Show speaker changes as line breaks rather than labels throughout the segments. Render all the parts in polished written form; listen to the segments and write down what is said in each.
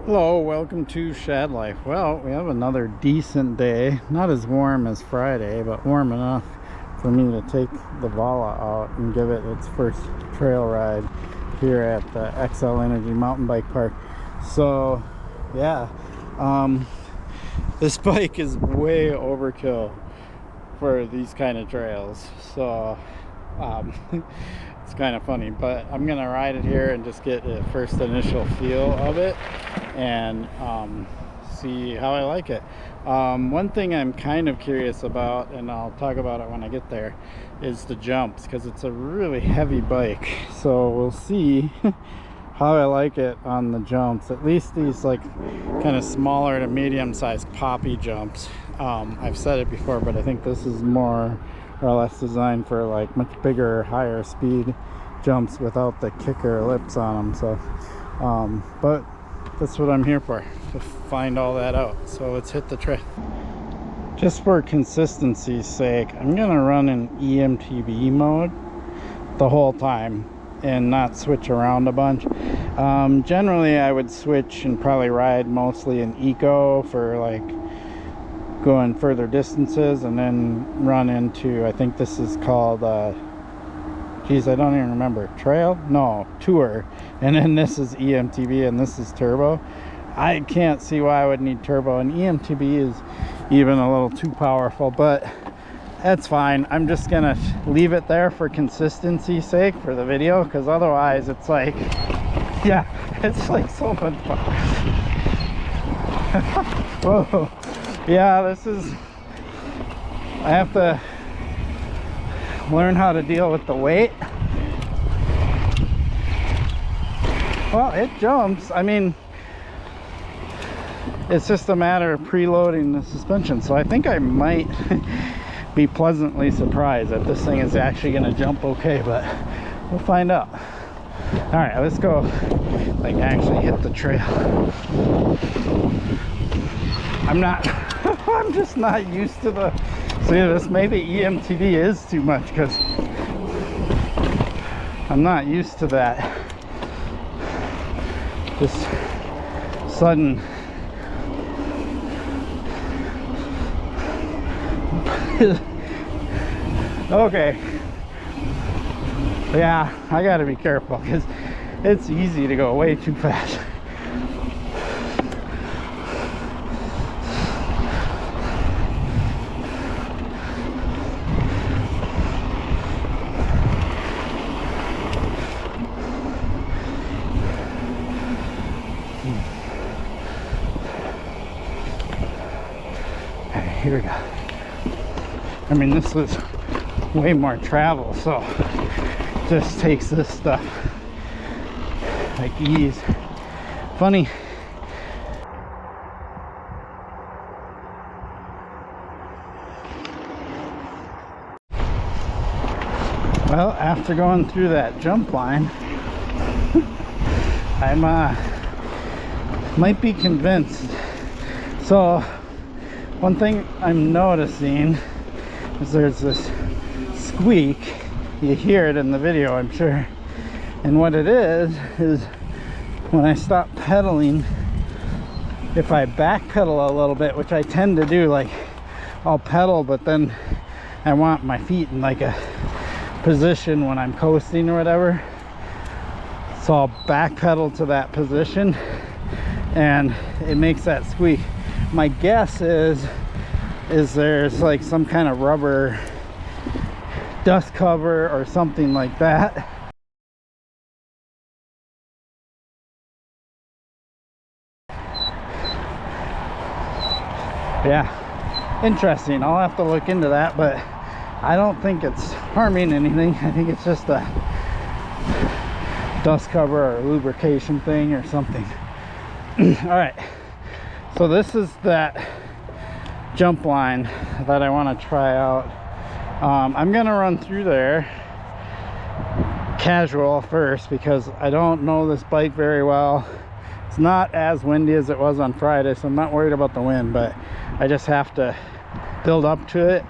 Hello, welcome to Shad Life. Well, we have another decent day. Not as warm as Friday, but warm enough for me to take the Vala out and give it its first trail ride here at the Xcel Energy Mountain Bike Park. So, yeah, this bike is way overkill for these kind of trails. So, it's kind of funny, but I'm gonna ride it here and just get a first initial feel of it and see how I like it. One thing I'm kind of curious about, and I'll talk about it when I get there, is the jumps, because it's a really heavy bike. So we'll see how I like it on the jumps. At least these like kind of smaller to medium-sized poppy jumps. I've said it before, but I think this is more or less designed for like much bigger, higher speed jumps without the kicker lips on them. So but that's what I'm here for, to find all that out. So let's hit the trail. Just for consistency's sake, I'm gonna run in EMTB mode the whole time and not switch around a bunch. Generally I would switch and probably ride mostly in eco for like going further distances, and then run into, I think this is called geez, I don't even remember, trail? No, tour. And then this is EMTB and this is turbo. I can't see why I would need turbo, and EMTB is even a little too powerful, but that's fine. I'm just gonna leave it there for consistency's sake for the video, because otherwise it's like, yeah, it's like so much fun. Whoa. Yeah, this is, I have to learn how to deal with the weight. Well, it jumps. I mean, it's just a matter of preloading the suspension. So I think I might be pleasantly surprised that this thing is actually going to jump okay, but we'll find out. All right, let's go like actually hit the trail. I'm just not used to the, see this, maybe EMTB is too much because I'm not used to that. This sudden okay, yeah, I gotta be careful because it's easy to go way too fast. Here we go. I mean, this was way more travel, so just takes this stuff like ease. Funny. Well, after going through that jump line, I'm might be convinced. So one thing I'm noticing is there's this squeak. You hear it in the video, I'm sure. And what it is when I stop pedaling, if I backpedal a little bit, which I tend to do, like I'll pedal, but then I want my feet in like a position when I'm coasting or whatever. So I'll backpedal to that position and it makes that squeak. My guess is there's like some kind of rubber dust cover or something like that. Yeah, interesting. I'll have to look into that, but I don't think it's harming anything. I think it's just a dust cover or lubrication thing or something. All right, so this is that jump line that I want to try out. I'm gonna run through there casual first because I don't know this bike very well. It's not as windy as it was on Friday, so I'm not worried about the wind, but I just have to build up to it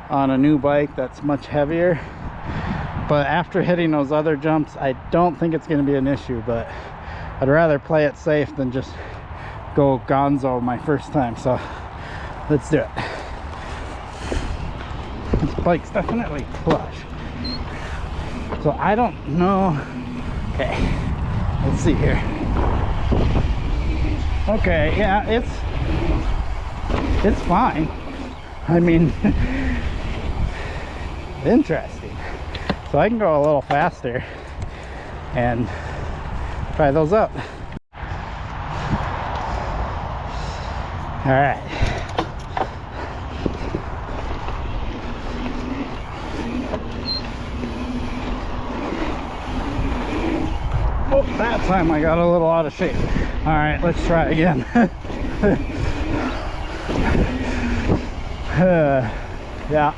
on a new bike that's much heavier. But after hitting those other jumps, I don't think it's going to be an issue, but I'd rather play it safe than just go gonzo my first time, so let's do it. This bike's definitely plush, so I don't know. Okay, let's see here. Okay, yeah, it's fine. I mean, interesting. So I can go a little faster and try those up. All right. Oh, that time I got a little out of shape. All right, let's try again. Yeah.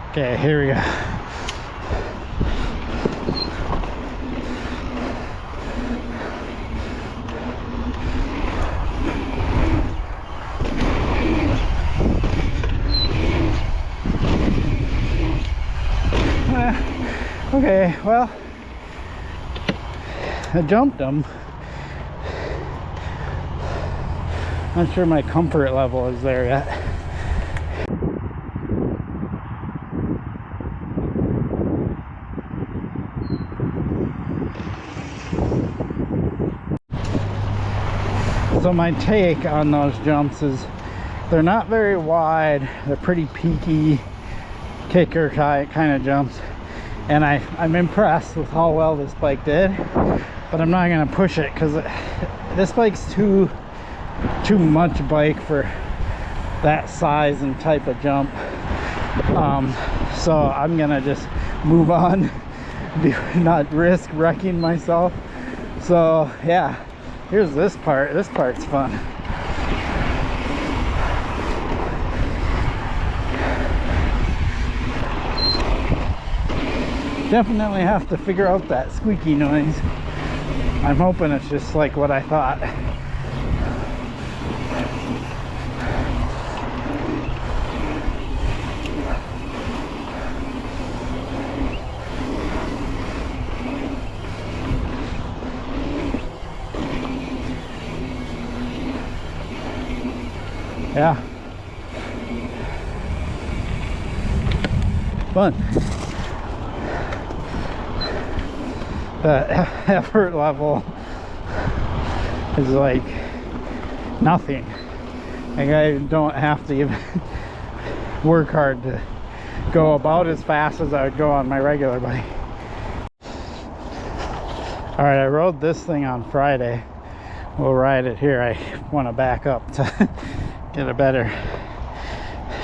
Okay, here we go. Okay, well, I jumped them. Not sure my comfort level is there yet. So my take on those jumps is they're not very wide. They're pretty peaky kicker kind of jumps. And I'm impressed with how well this bike did, but I'm not gonna push it because this bike's too much bike for that size and type of jump. So I'm gonna just move on, not risk wrecking myself. So yeah, here's this part. This part's fun. Definitely have to figure out that squeaky noise. I'm hoping it's just like what I thought. Yeah. Fun. The effort level is like nothing. Like I don't have to even work hard to go about as fast as I would go on my regular bike. All right, I rode this thing on Friday. We'll ride it here. I want to back up to get a better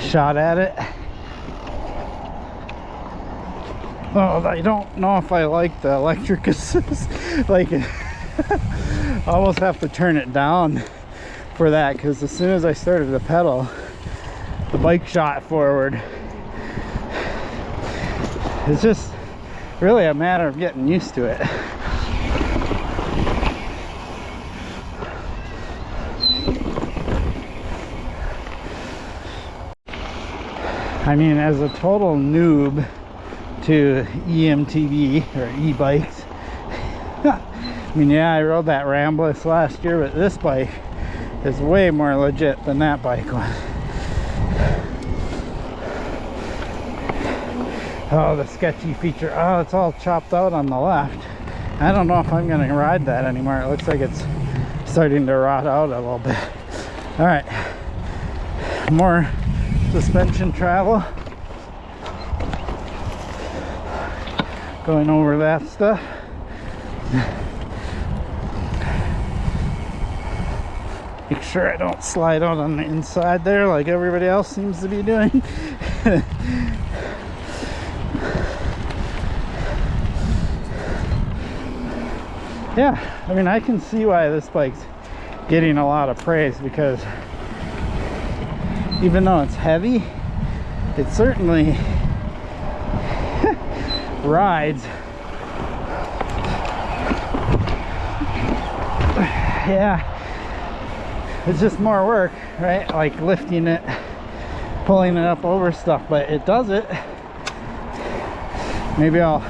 shot at it. Oh, I don't know if I like the electric assist. Like, I almost have to turn it down for that, because as soon as I started to pedal, the bike shot forward. It's just really a matter of getting used to it. I mean, as a total noob to EMTB or e-bikes, I mean, yeah, I rode that Rambless last year, but this bike is way more legit than that bike was. Oh, the sketchy feature. Oh, it's all chopped out on the left. I don't know if I'm gonna ride that anymore. It looks like it's starting to rot out a little bit. All right, more suspension travel. Going over that stuff. Make sure I don't slide out on the inside there like everybody else seems to be doing. Yeah, I mean, I can see why this bike's getting a lot of praise, because even though it's heavy, it certainly rides. Yeah, it's just more work, right? Like lifting it, pulling it up over stuff, but it does it. Maybe I'll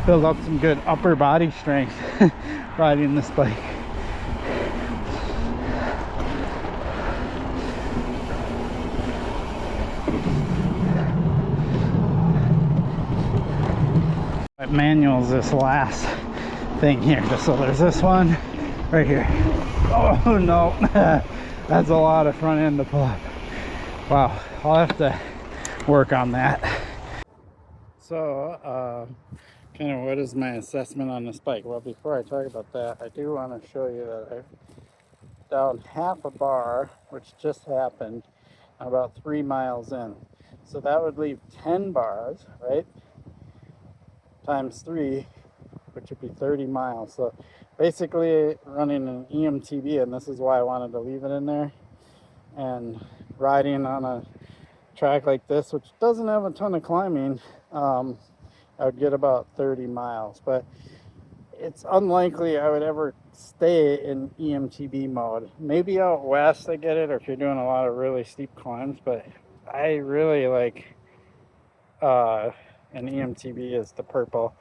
build up some good upper body strength riding this bike. Manual's this last thing here. So there's this one right here. Oh no, that's a lot of front end to pull up. Wow, I'll have to work on that. So kind of what is my assessment on this bike? Well, before I talk about that, I do want to show you that I've down half a bar, which just happened about 3 miles in. So that would leave 10 bars, right? Times 3, which would be 30 miles. So basically running an EMTB, and this is why I wanted to leave it in there, and riding on a track like this, which doesn't have a ton of climbing, I would get about 30 miles. But it's unlikely I would ever stay in EMTB mode. Maybe out west I get it, or if you're doing a lot of really steep climbs, but I really like an EMTB is the purple.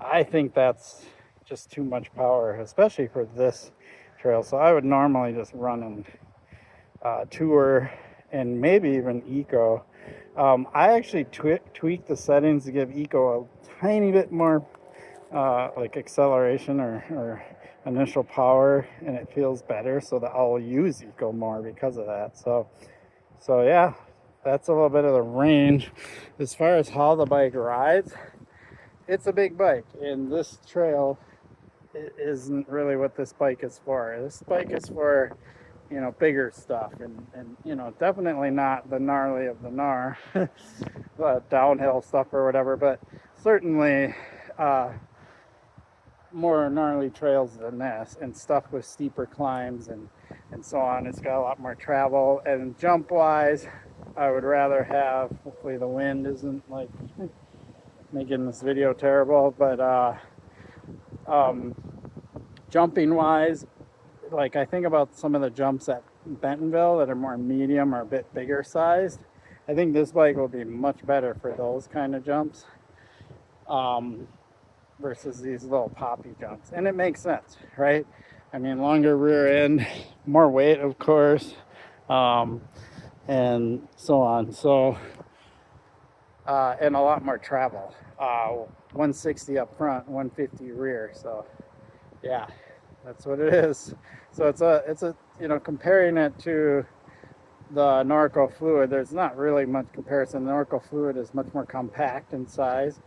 I think that's just too much power, especially for this trail. So I would normally just run in tour and maybe even eco. I actually tweaked the settings to give eco a tiny bit more like acceleration or initial power, and it feels better, so that I'll use eco more because of that. So yeah, that's a little bit of the range. As far as how the bike rides, it's a big bike, and this trail isn't really what this bike is for. This bike is for, you know, bigger stuff, and you know, definitely not the gnarly of the gnar, downhill stuff or whatever, but certainly more gnarly trails than this, and stuff with steeper climbs and so on. It's got a lot more travel, and jump wise, I would rather have, hopefully the wind isn't like making this video terrible, but jumping wise, like I think about some of the jumps at Bentonville that are more medium or a bit bigger sized. I think this bike will be much better for those kind of jumps versus these little poppy jumps. And it makes sense, right? I mean, longer rear end, more weight, of course, and so on. So, and a lot more travel. 160 up front, 150 rear. So, yeah, that's what it is. So it's a you know, comparing it to the Norco Fluid, there's not really much comparison. The Norco Fluid is much more compact in size,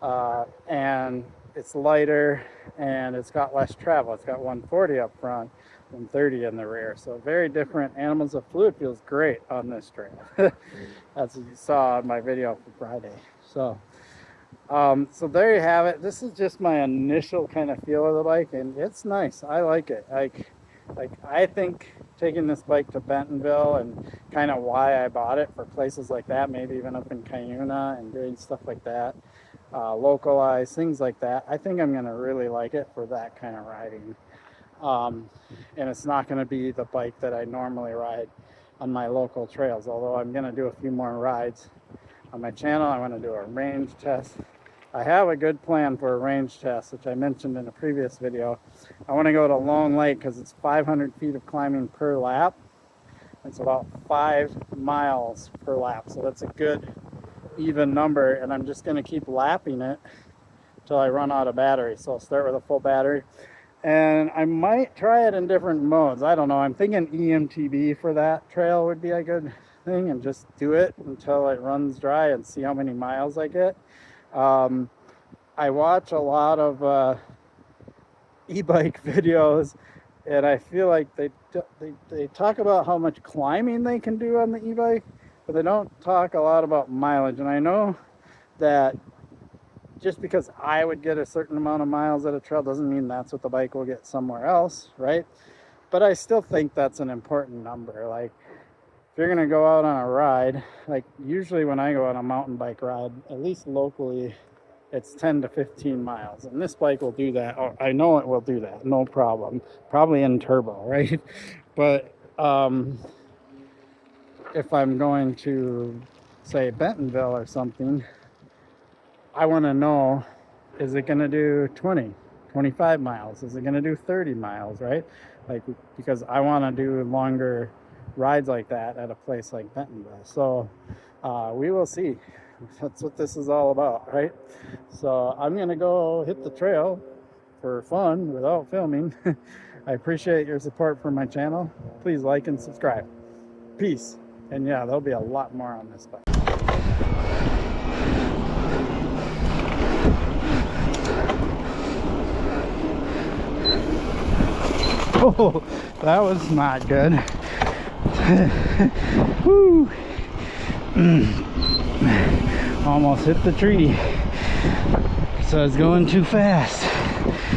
and it's lighter, and it's got less travel. It's got 140 up front, 130 in the rear. So very different animals. Of Fluid feels great on this trail. That's what you saw in my video for Friday. So so there you have it. This is just my initial kind of feel of the bike, and it's nice. I like it. Like I think taking this bike to Bentonville, and kind of why I bought it for places like that, maybe even up in Cuyuna and doing stuff like that, localized things like that, I think I'm going to really like it for that kind of riding. And it's not going to be the bike that I normally ride on my local trails, although I'm going to do a few more rides on my channel. I want to do a range test. I have a good plan for a range test, which I mentioned in a previous video. I want to go to Lone Lake because it's 500 feet of climbing per lap. It's about 5 miles per lap, so that's a good even number, and I'm just going to keep lapping it until I run out of battery. So I'll start with a full battery, and I might try it in different modes. I don't know. I'm thinking EMTB for that trail would be a good thing, and just do it until it runs dry and see how many miles I get. I watch a lot of e-bike videos, and I feel like they talk about how much climbing they can do on the e-bike, but they don't talk a lot about mileage. And I know that just because I would get a certain amount of miles at a trail doesn't mean that's what the bike will get somewhere else, right? But I still think that's an important number. Like, if you're gonna go out on a ride, like usually when I go on a mountain bike ride, at least locally, it's 10 to 15 miles. And this bike will do that. Oh, I know it will do that, no problem. Probably in turbo, right? But if I'm going to, say, Bentonville or something, I want to know, is it going to do 20, 25 miles? Is it going to do 30 miles, right? Like, because I want to do longer rides like that at a place like Bentonville. So we will see. That's what this is all about, right? So I'm gonna go hit the trail for fun without filming. I appreciate your support for my channel. Please like and subscribe. Peace. And yeah, there'll be a lot more on this bike. Oh, that was not good. Woo. Almost hit the tree. So I was going too fast.